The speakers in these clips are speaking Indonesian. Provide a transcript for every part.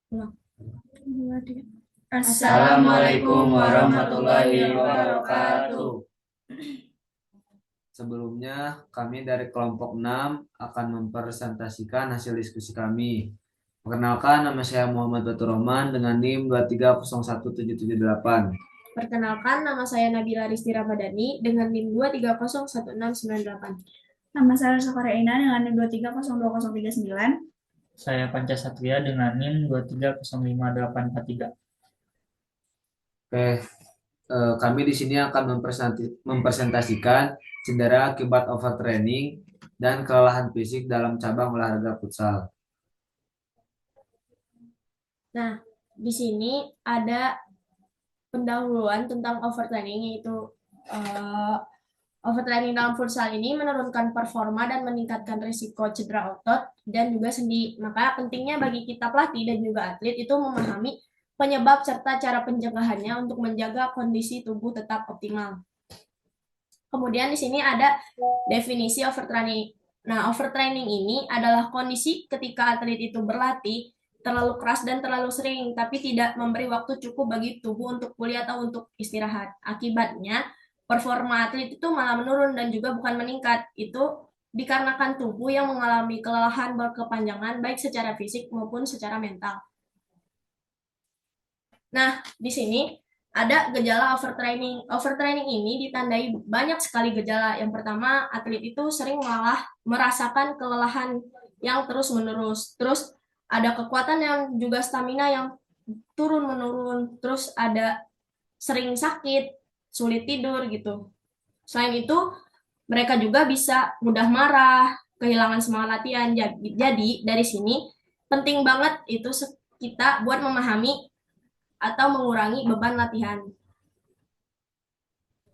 Ulang. Assalamualaikum warahmatullahi wabarakatuh. Sebelumnya, kami dari kelompok 6 akan mempresentasikan hasil diskusi kami. Perkenalkan, nama saya Muhammad Batur Rahman dengan NIM 2301778. Perkenalkan, nama saya Nabila Risti Ramadhani dengan NIM 2301698. Nama saya Safari Aina dengan NIM 2302039. Saya Panca Satria dengan NIM 2305843. Oke, kami di sini akan mempresentasikan cedera akibat overtraining dan kelelahan fisik dalam cabang olahraga futsal. Nah, di sini ada pendahuluan tentang overtraining, yaitu overtraining dalam futsal ini menurunkan performa dan meningkatkan risiko cedera otot dan juga sendi. Maka pentingnya bagi kita pelatih dan juga atlet itu memahami penyebab serta cara pencegahannya untuk menjaga kondisi tubuh tetap optimal. Kemudian di sini ada definisi overtraining. Nah, overtraining ini adalah kondisi ketika atlet itu berlatih terlalu keras dan terlalu sering, tapi tidak memberi waktu cukup bagi tubuh untuk pulih atau untuk istirahat. Akibatnya, performa atlet itu malah menurun dan juga bukan meningkat. Itu dikarenakan tubuh yang mengalami kelelahan berkepanjangan baik secara fisik maupun secara mental. Nah, di sini ada gejala overtraining. Overtraining ini ditandai banyak sekali gejala. Yang pertama, atlet itu sering malah merasakan kelelahan yang terus-menerus. Terus ada kekuatan yang juga stamina yang turun-menurun. Terus ada sering sakit, sulit tidur gitu. Selain itu, mereka juga bisa mudah marah, kehilangan semangat latihan. Jadi dari sini penting banget itu kita buat memahami atau mengurangi beban latihan.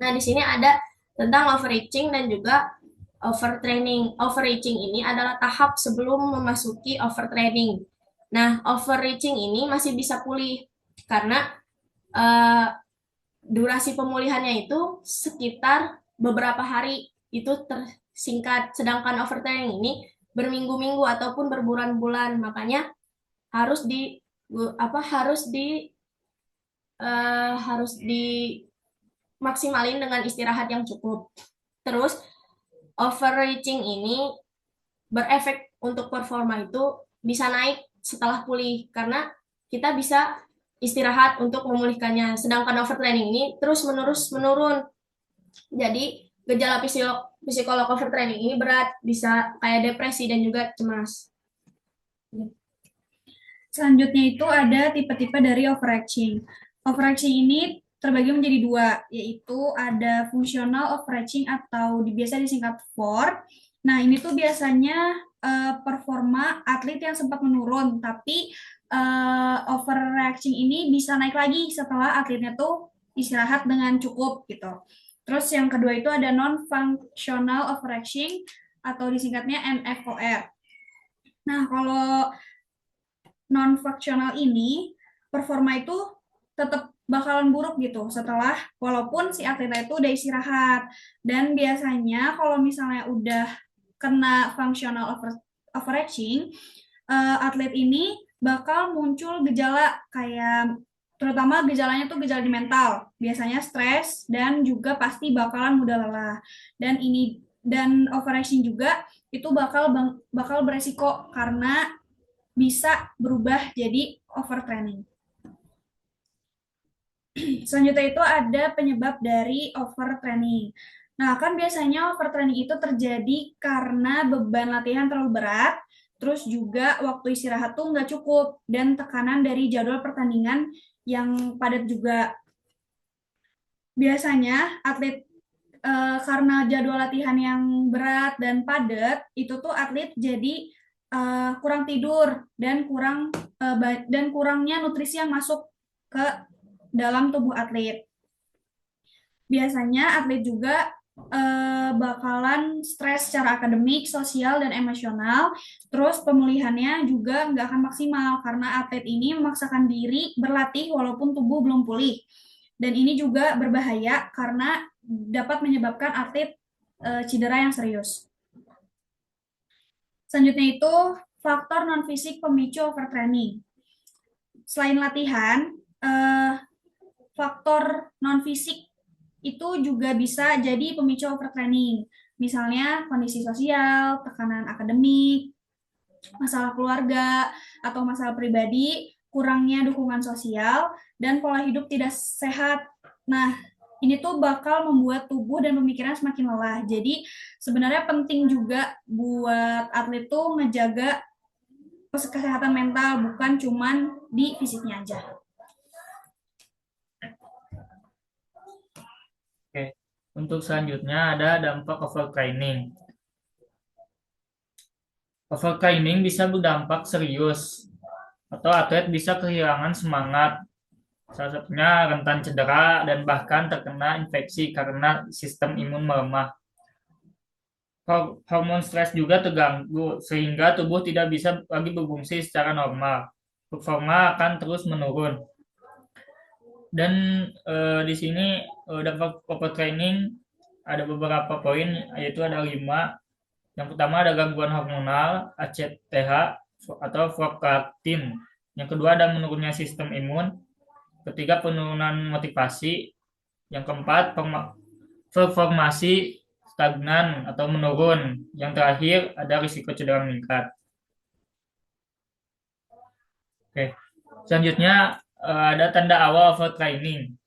Nah, di sini ada tentang overreaching dan juga overtraining. Overreaching ini adalah tahap sebelum memasuki overtraining. Nah, overreaching ini masih bisa pulih karena uh, durasi pemulihannya itu sekitar beberapa hari, itu tersingkat. Sedangkan overtraining ini berminggu-minggu ataupun berbulan-bulan. Makanya harus di apa harus dimaksimalin dengan istirahat yang cukup. Terus overreaching ini berefek untuk performa itu bisa naik setelah pulih karena kita bisa istirahat untuk memulihkannya. Sedangkan overtraining ini terus menerus menurun. Jadi gejala psikolog overtraining ini berat, bisa kayak depresi dan juga cemas. Selanjutnya itu ada tipe-tipe dari overreaching. Overreaching ini terbagi menjadi dua, yaitu ada fungsional overreaching atau biasa disingkat FOR. Nah, ini tuh biasanya performa atlet yang sempat menurun, tapi overreaching ini bisa naik lagi setelah atletnya tuh istirahat dengan cukup gitu. Terus yang kedua itu ada non-functional overreaching atau disingkatnya NFOR. Nah, kalau non-functional ini performa itu tetap bakalan buruk gitu setelah walaupun si atletnya itu udah istirahat. Dan biasanya kalau misalnya udah kena functional overreaching, atlet ini bakal muncul gejala kayak terutama gejalanya tuh gejala di mental, biasanya stres dan juga pasti bakalan mudah lelah. Dan overreaching juga itu bakal beresiko karena bisa berubah jadi overtraining. Selanjutnya itu ada penyebab dari overtraining. Nah, kan biasanya overtraining itu terjadi karena beban latihan terlalu berat, terus juga waktu istirahat tuh nggak cukup, dan tekanan dari jadwal pertandingan yang padat juga. Biasanya atlet karena jadwal latihan yang berat dan padat, itu tuh atlet jadi kurang tidur dan kurangnya nutrisi yang masuk ke dalam tubuh atlet. Biasanya atlet juga bakalan stres secara akademik, sosial, dan emosional. Terus pemulihannya juga nggak akan maksimal karena atlet ini memaksakan diri berlatih walaupun tubuh belum pulih. Dan ini juga berbahaya karena dapat menyebabkan atlet cedera yang serius. Selanjutnya itu faktor non-fisik pemicu overtraining. selain latihan, faktor non fisik itu juga bisa jadi pemicu overtraining. Misalnya kondisi sosial, tekanan akademik, masalah keluarga, atau masalah pribadi, kurangnya dukungan sosial, dan pola hidup tidak sehat. Nah, ini tuh bakal membuat tubuh dan pemikiran semakin lelah. Jadi sebenarnya penting juga buat atlet tuh ngejaga kesehatan mental, bukan cuman di fisiknya aja. Oke. Untuk selanjutnya ada dampak overtraining. Overtraining bisa berdampak serius atau atlet bisa kehilangan semangat. Salah satunya rentan cedera dan bahkan terkena infeksi karena sistem imun melemah. Hormon stres juga terganggu sehingga tubuh tidak bisa lagi berfungsi secara normal. Performa akan terus menurun. Dan di sini dampak overtraining ada beberapa poin, yaitu ada 5. Yang pertama ada gangguan hormonal, ACTH atau prolaktin. Yang kedua ada menurunnya sistem imun. Ketiga penurunan motivasi. Yang keempat performasi stagnan atau menurun. Yang terakhir ada risiko cedera meningkat. Oke. Selanjutnya ada tanda awal overtraining.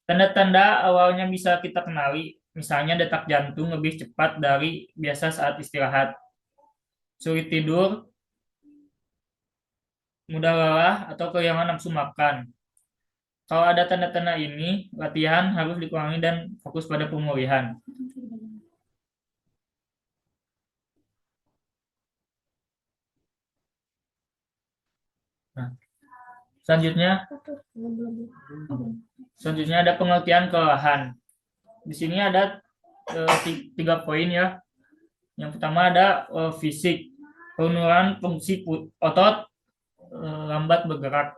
Tanda-tanda awalnya bisa kita kenali, misalnya detak jantung lebih cepat dari biasa saat istirahat, sulit tidur, mudah lelah, atau kehilangan nafsu makan. Kalau ada tanda-tanda ini, latihan harus dikurangi dan fokus pada pemulihan. Nah, selanjutnya ada pengertian kelelahan. Di sini ada 3 poin ya. Yang pertama ada fisik, penurunan fungsi otot, lambat bergerak.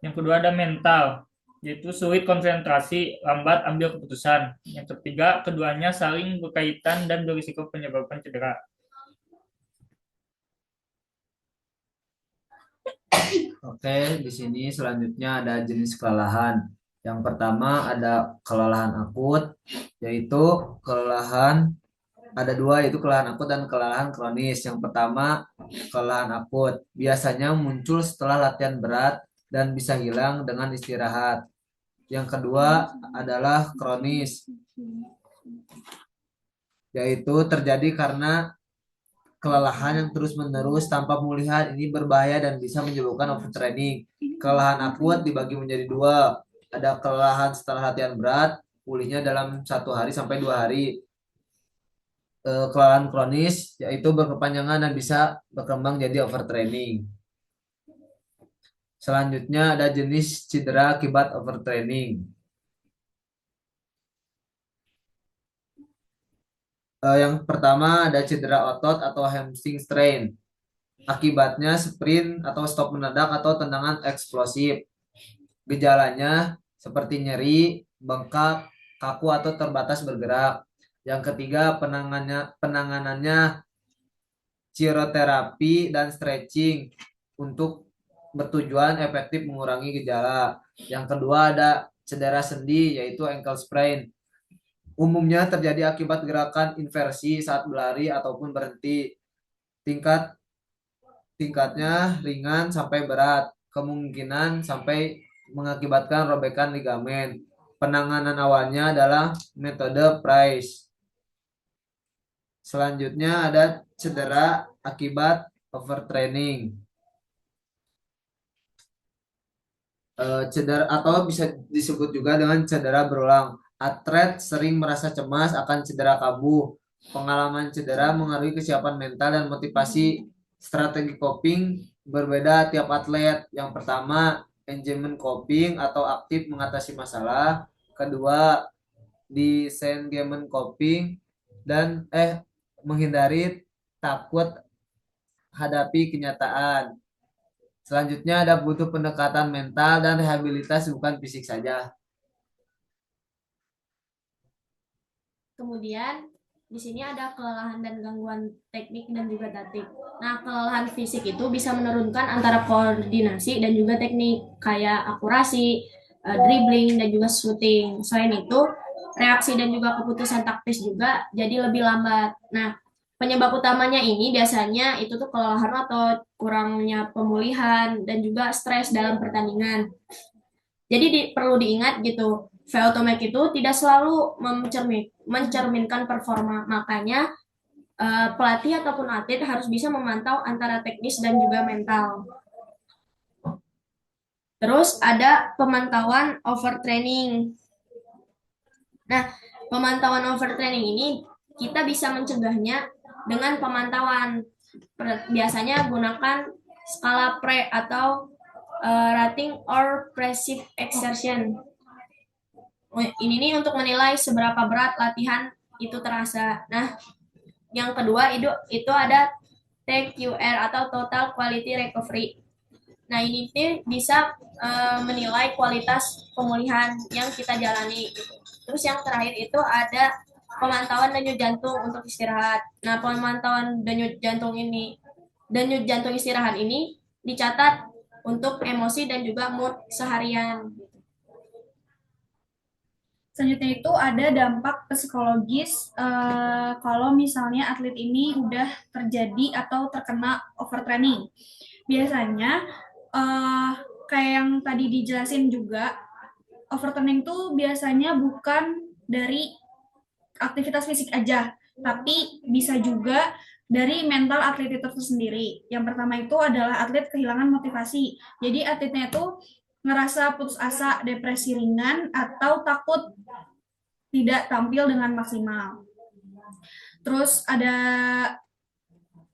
Yang kedua ada mental, yaitu sulit konsentrasi, lambat ambil keputusan. Yang ketiga, keduanya saling berkaitan dan berisiko penyebabkan cedera. Oke, di sini selanjutnya ada jenis kelelahan. Yang pertama ada kelelahan akut, yaitu kelelahan ada 2, yaitu kelelahan akut dan kelelahan kronis. Yang pertama, kelelahan akut biasanya muncul setelah latihan berat dan bisa hilang dengan istirahat. Yang kedua adalah kronis, yaitu terjadi karena kelelahan yang terus-menerus tanpa pemulihan. Ini berbahaya dan bisa menyebabkan overtraining. Kelelahan akut dibagi menjadi 2. Ada kelelahan setelah latihan berat, pulihnya dalam 1 hari sampai 2 hari. Kelelahan kronis yaitu berkepanjangan dan bisa berkembang jadi overtraining. Selanjutnya ada jenis cedera akibat overtraining. Yang pertama ada cedera otot atau hamstring strain. Akibatnya sprint atau stop mendadak atau tendangan eksplosif. Gejalanya seperti nyeri, bengkak, kaku atau terbatas bergerak. Yang ketiga penanganannya chiroterapi dan stretching untuk bertujuan efektif mengurangi gejala. Yang kedua ada cedera sendi yaitu ankle sprain. Umumnya terjadi akibat gerakan inversi saat berlari ataupun berhenti. Tingkatnya ringan sampai berat, kemungkinan sampai mengakibatkan robekan ligamen. Penanganan awalnya adalah metode Price. Selanjutnya ada cedera akibat overtraining. Cedera atau bisa disebut juga dengan cedera berulang. Atlet sering merasa cemas akan cedera kambuh. Pengalaman cedera mengaruhi kesiapan mental dan motivasi. Strategi coping berbeda tiap atlet. Yang pertama, engagement coping atau aktif mengatasi masalah. Kedua, disengagement coping dan menghindari takut hadapi kenyataan. Selanjutnya ada butuh pendekatan mental dan rehabilitas bukan fisik saja. Kemudian Di sini ada kelelahan dan gangguan teknik dan juga tatik. Nah, kelelahan fisik itu bisa menurunkan antara koordinasi dan juga teknik kayak akurasi, dribbling dan juga shooting. Selain itu, reaksi dan juga keputusan taktis juga jadi lebih lambat. Nah, penyebab utamanya ini biasanya itu tuh kelelahan atau kurangnya pemulihan dan juga stres dalam pertandingan. Jadi perlu diingat gitu, V-Automac itu tidak selalu mencerminkan performa. Makanya pelatih ataupun atlet harus bisa memantau antara teknis dan juga mental. Terus ada pemantauan overtraining. Nah, pemantauan overtraining ini kita bisa mencegahnya dengan pemantauan. Biasanya gunakan skala pre atau rating or passive exertion. Ini nih untuk menilai seberapa berat latihan itu terasa. Nah, yang kedua itu ada TQR atau Total Quality Recovery. Nah, ini bisa menilai kualitas pemulihan yang kita jalani. Gitu. Terus yang terakhir itu ada pemantauan denyut jantung untuk istirahat. Nah, pemantauan denyut jantung istirahat ini dicatat untuk emosi dan juga mood seharian. Selanjutnya itu ada dampak psikologis kalau misalnya atlet ini udah terjadi atau terkena overtraining. Biasanya kayak yang tadi dijelasin juga, overtraining itu biasanya bukan dari aktivitas fisik aja, tapi bisa juga dari mental atlet itu sendiri. Yang pertama itu adalah atlet kehilangan motivasi. Jadi atletnya itu ngerasa putus asa, depresi ringan, atau takut tidak tampil dengan maksimal. Terus ada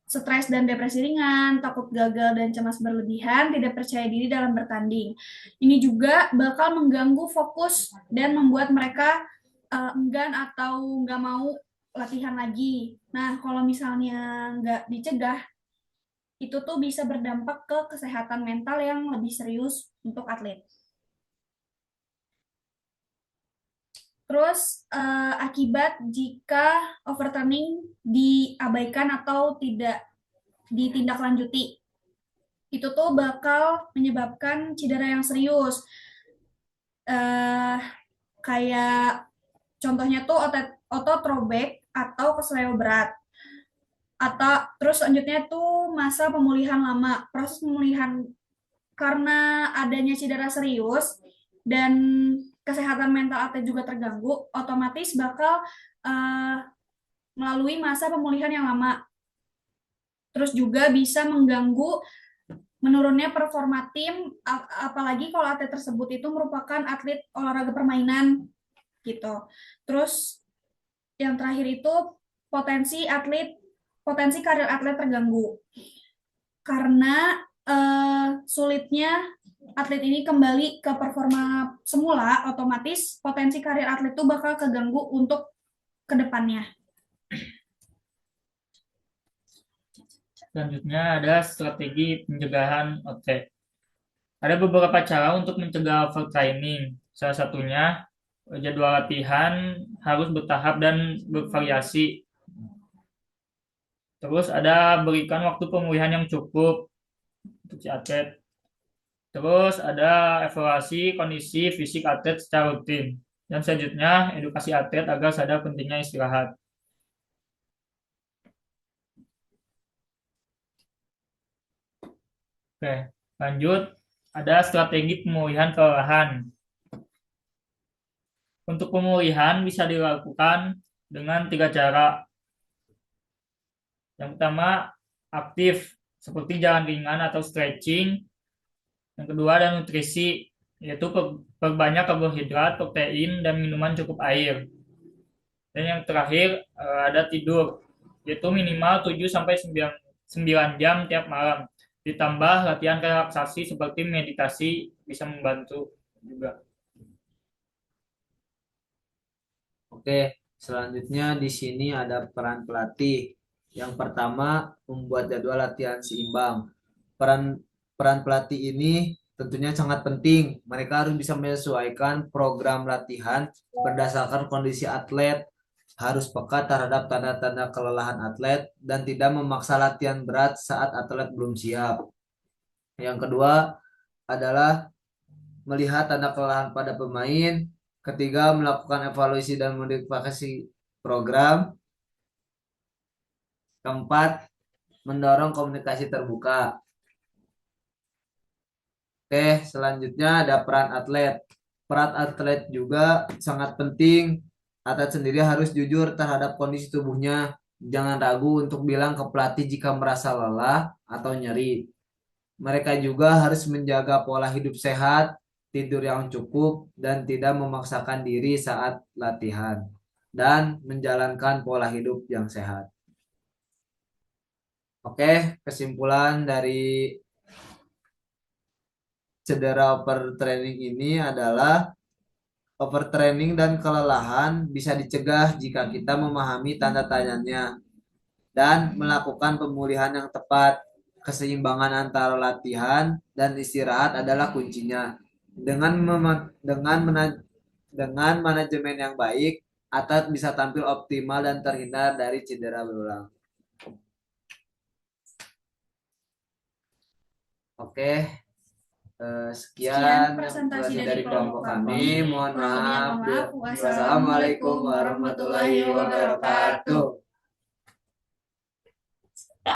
stres dan depresi ringan, takut gagal dan cemas berlebihan, tidak percaya diri dalam bertanding. Ini juga bakal mengganggu fokus dan membuat mereka enggan atau nggak mau latihan lagi. Nah, kalau misalnya nggak dicegah, itu tuh bisa berdampak ke kesehatan mental yang lebih serius untuk atlet. Terus akibat jika overtraining diabaikan atau tidak ditindaklanjuti, itu tuh bakal menyebabkan cedera yang serius. Kayak contohnya tuh otot robek atau kesleo berat. Atau terus selanjutnya tuh masa pemulihan lama. Proses pemulihan karena adanya cedera serius dan kesehatan mental atlet juga terganggu, otomatis bakal melalui masa pemulihan yang lama. Terus juga bisa mengganggu menurunnya performa tim, apalagi kalau atlet tersebut itu merupakan atlet olahraga permainan gitu. Terus yang terakhir itu potensi karir atlet terganggu karena sulitnya atlet ini kembali ke performa semula, otomatis potensi karir atlet itu bakal keganggu untuk kedepannya. Selanjutnya ada strategi pencegahan OT. Ada beberapa cara untuk mencegah overtraining. Salah satunya jadwal latihan harus bertahap dan bervariasi. Terus ada berikan waktu pemulihan yang cukup untuk si atlet. Terus ada evaluasi kondisi fisik atlet secara rutin. Dan selanjutnya edukasi atlet agar sadar pentingnya istirahat. Oke, lanjut. Ada strategi pemulihan kelelahan. Untuk pemulihan bisa dilakukan dengan 3 cara. Yang pertama, aktif, seperti jalan ringan atau stretching. Yang kedua ada nutrisi, yaitu perbanyak karbohidrat, protein, dan minuman cukup air. Dan yang terakhir ada tidur, yaitu minimal 7-9 jam tiap malam. Ditambah latihan relaksasi seperti meditasi bisa membantu juga. Oke, selanjutnya di sini ada peran pelatih. Yang pertama, membuat jadwal latihan seimbang. Peran pelatih ini tentunya sangat penting. Mereka harus bisa menyesuaikan program latihan berdasarkan kondisi atlet, harus peka terhadap tanda-tanda kelelahan atlet dan tidak memaksa latihan berat saat atlet belum siap. Yang kedua adalah melihat tanda kelelahan pada pemain. Ketiga, melakukan evaluasi dan modifikasi program. Keempat, mendorong komunikasi terbuka. Oke, selanjutnya ada peran atlet. Peran atlet juga sangat penting. Atlet sendiri harus jujur terhadap kondisi tubuhnya. Jangan ragu untuk bilang ke pelatih jika merasa lelah atau nyeri. Mereka juga harus menjaga pola hidup sehat, tidur yang cukup, dan tidak memaksakan diri saat latihan, dan menjalankan pola hidup yang sehat. Oke, kesimpulan dari cedera overtraining ini adalah overtraining dan kelelahan bisa dicegah jika kita memahami tanda tanyanya dan melakukan pemulihan yang tepat. Keseimbangan antara latihan dan istirahat adalah kuncinya. Dengan manajemen yang baik, atlet bisa tampil optimal dan terhindar dari cedera berulang. Oke, sekian presentasi dari kelompok kami. Mohon Kurang lebihnya maaf. mohon maaf. Wassalamualaikum warahmatullahi wabarakatuh.